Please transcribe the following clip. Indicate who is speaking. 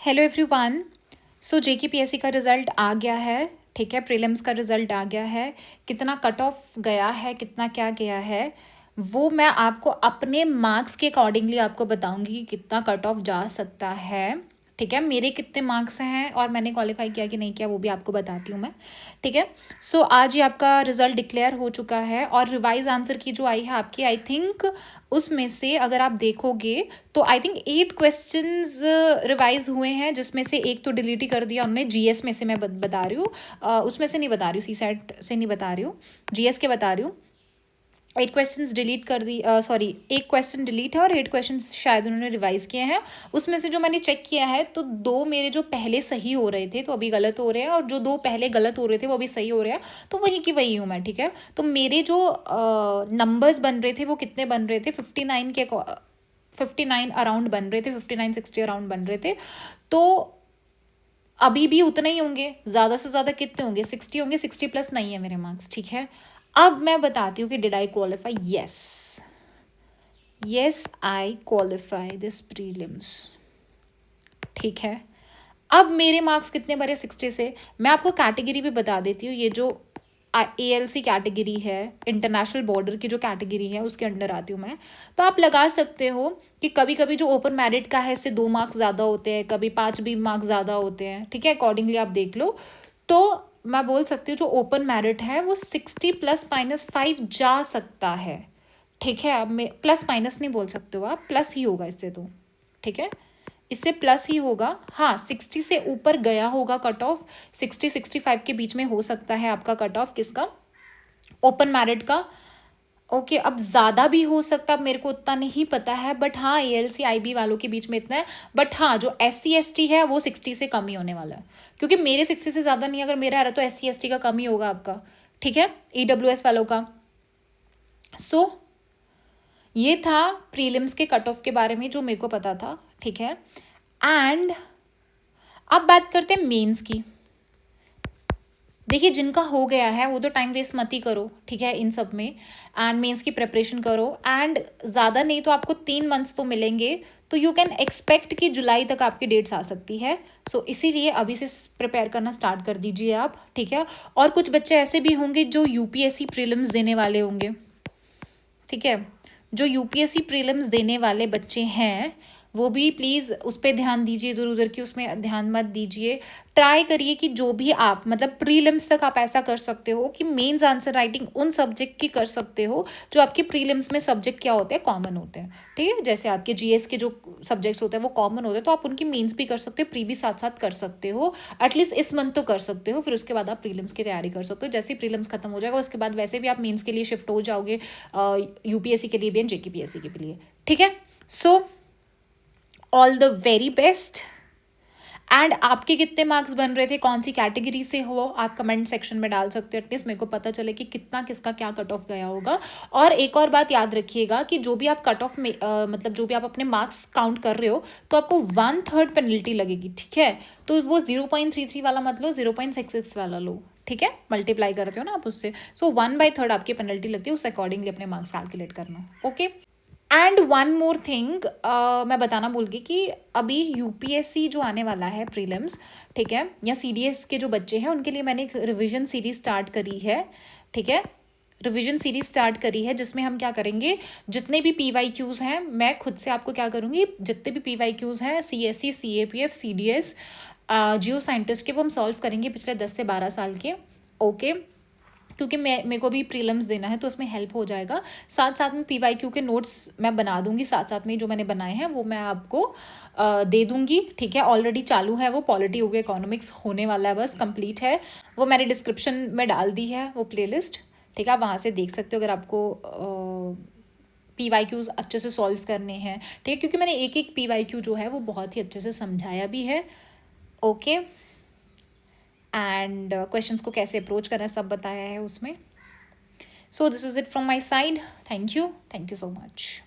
Speaker 1: Hello everyone. So JKPSC का result आ गया है, ठीक है। प्रीलिम्स का रिज़ल्ट आ गया है। कितना कट ऑफ गया है, कितना क्या गया है, वो मैं आपको अपने मार्क्स के अकॉर्डिंगली आपको बताऊंगी कि कितना कट ऑफ जा सकता है, ठीक है। मेरे कितने मार्क्स हैं और मैंने क्वालिफाई किया कि नहीं किया वो भी आपको बताती हूँ मैं, ठीक है। सो आज ही आपका रिजल्ट डिक्लेयर हो चुका है और रिवाइज आंसर की जो आई है आपकी, आई थिंक उसमें से अगर आप देखोगे तो आई थिंक 8 क्वेश्चंस रिवाइज हुए हैं, जिसमें से एक तो डिलीट ही कर दिया उन्होंने। जीएस में से मैं बता रही हूँ, उसमें से नहीं बता रही हूँ, सी सेट से नहीं बता रही हूँ, जीएस के बता रही हूँ। 8 क्वेश्चंस डिलीट कर दी, सॉरी, एक क्वेश्चन डिलीट है और 8 क्वेश्चंस शायद उन्होंने रिवाइज किए हैं। उसमें से जो मैंने चेक किया है तो 2 मेरे जो पहले सही हो रहे थे तो अभी गलत हो रहे हैं, और जो 2 पहले गलत हो रहे थे वो अभी सही हो रहे हैं, तो वही की वही हूँ मैं, ठीक है। तो मेरे जो नंबर्स बन रहे थे वो कितने बन रहे थे, 59 अराउंड बन रहे थे, 59-60 अराउंड बन रहे थे। तो अभी भी उतने ही होंगे, ज़्यादा से ज़्यादा कितने होंगे, 60 होंगे, 60 प्लस नहीं है मेरे मार्क्स, ठीक है। अब मैं बताती हूँ कि did I qualify. Yes I qualify this prelims, ठीक है। अब मेरे मार्क्स कितने बने 60 से, मैं आपको कैटेगरी भी बता देती हूँ। ये जो ALC कैटेगरी है, इंटरनेशनल बॉर्डर की जो कैटेगरी है, उसके अंडर आती हूँ मैं। तो आप लगा सकते हो कि कभी कभी जो ओपन मेरिट का है इससे 2 मार्क्स ज़्यादा होते हैं, कभी 5 भी मार्क्स ज़्यादा होते हैं, ठीक है। अकॉर्डिंगली आप देख लो। तो मैं बोल सकती हूँ जो ओपन मेरिट है वो 60 +-5 जा सकता है, ठीक है। अब मैं प्लस माइनस नहीं बोल सकते हो आप, प्लस ही होगा इससे तो, ठीक है। इससे प्लस ही होगा, हाँ। 60 से ऊपर गया होगा कट ऑफ, 60-65 के बीच में हो सकता है आपका कट ऑफ, किसका, ओपन मैरिट का। ओके, अब ज़्यादा भी हो सकता है, मेरे को उतना नहीं पता है, बट हाँ ALC IB वालों के बीच में इतना है। बट हाँ जो SC ST है वो 60 से कम ही होने वाला है, क्योंकि मेरे 60 से ज़्यादा नहीं, अगर मेरा आ रहा तो SC ST का कम ही होगा आपका, ठीक है, EWS वालों का। सो ये था प्रीलिम्स के कट ऑफ के बारे में जो मेरे को पता था, ठीक है। एंड अब बात करते हैं मेंस की। देखिए जिनका हो गया है वो तो टाइम वेस्ट मत ही करो, ठीक है, इन सब में। एंड मेंस की प्रिपरेशन करो, एंड ज़्यादा नहीं तो आपको 3 मंथ्स तो मिलेंगे, तो यू कैन एक्सपेक्ट कि जुलाई तक आपकी डेट्स आ सकती है। सो इसीलिए अभी से प्रिपेयर करना स्टार्ट कर दीजिए आप, ठीक है। और कुछ बच्चे ऐसे भी होंगे जो UPSC प्रीलिम्स देने वाले होंगे, ठीक है। जो UPSC प्रीलिम्स देने वाले बच्चे हैं वो भी प्लीज़ उस पर ध्यान दीजिए, इधर उधर की उसमें ध्यान मत दीजिए। ट्राई करिए कि जो भी आप मतलब प्रीलिम्स तक आप ऐसा कर सकते हो कि मेंस आंसर राइटिंग उन सब्जेक्ट की कर सकते हो जो आपके प्रीलिम्स में सब्जेक्ट क्या होते हैं, कॉमन होते हैं, ठीक है। जैसे आपके GS के जो सब्जेक्ट्स होते हैं वो कॉमन होते हैं, तो आप उनकी मेंस भी कर सकते हो, प्री भी साथ साथ कर सकते हो। एटलीस्ट इस मंथ तो कर सकते हो, फिर उसके बाद आप प्रीलिम्स की तैयारी कर सकते हो। जैसे ही प्रीलिम्स खत्म हो जाएगा उसके बाद वैसे भी आप मेंस के लिए शिफ्ट हो जाओगे, UPSC के लिए भी एंड JKPSC के लिए, ठीक है। So all the very best. And आपके कितने मार्क्स बन रहे थे, कौन सी कैटेगरी से हो, आप कमेंट सेक्शन में डाल सकते हो, एटलीस्ट मेरे को पता चले कि कितना किसका क्या कट ऑफ गया होगा। और एक और बात याद रखिएगा कि जो भी आप कट ऑफ में मतलब जो भी आप अपने मार्क्स काउंट कर रहे हो तो आपको 1/3 पेनल्टी लगेगी, ठीक है। तो वो 0.33 वाला मत लो, 0.66 वाला लो, ठीक है। मल्टीप्लाई करते हो ना आप उससे, सो 1/3 आपकी पेनल्टी लगती है, उस अकॉर्डिंगली अपने मार्क्स कैलकुलेट करना, okay. And one more thing मैं बताना भूल गई कि अभी UPSC जो आने वाला है प्रीलिम्स, ठीक है, या CDS के जो बच्चे हैं उनके लिए मैंने एक रिवीजन सीरीज स्टार्ट करी है, ठीक है। रिवीजन सीरीज स्टार्ट करी है जिसमें हम क्या करेंगे, जितने भी PYQs हैं मैं खुद से आपको क्या करूँगी, जितने भी PYQs हैं CSE CAPF CDS जियो साइंटिस्ट के, वो हम सॉल्व करेंगे पिछले 10 से 12 साल के, ओके। क्योंकि मेरे को भी प्रीलिम्स देना है तो उसमें हेल्प हो जाएगा। साथ साथ में PYQ के नोट्स मैं बना दूंगी, साथ साथ में जो मैंने बनाए हैं वो मैं आपको दे दूंगी, ठीक है। ऑलरेडी चालू है वो, पॉलिटी हो गया, इकोनॉमिक्स होने वाला है, बस कंप्लीट है वो, मैंने डिस्क्रिप्शन में डाल दी है वो प्लेलिस्ट, ठीक है। आप वहाँ से देख सकते हो अगर आपको PYQs अच्छे से सॉल्व करने हैं, ठीक है, क्योंकि मैंने एक एक PYQ जो है वो बहुत ही अच्छे से समझाया भी है, ओके। एंड क्वेश्चंस को कैसे अप्रोच करना है सब बताया है उसमें। So this is it from my side, thank you so much.